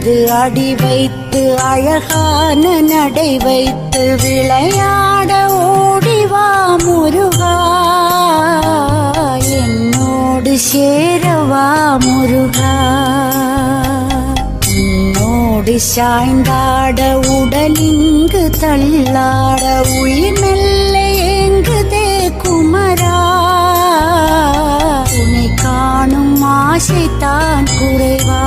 மீது அடி வைத்து அழகான நடை வைத்து விளையாட ஓடிவா முருகா, என்னோடு சேரவா முருகா. உன்னோடு சாய்ந்தாட உடலிங்கு தள்ளாட உயிர் மெல்ல ஏங்குதே குமரா, உன்னை காணும் ஆசைத்தான் குறைவா.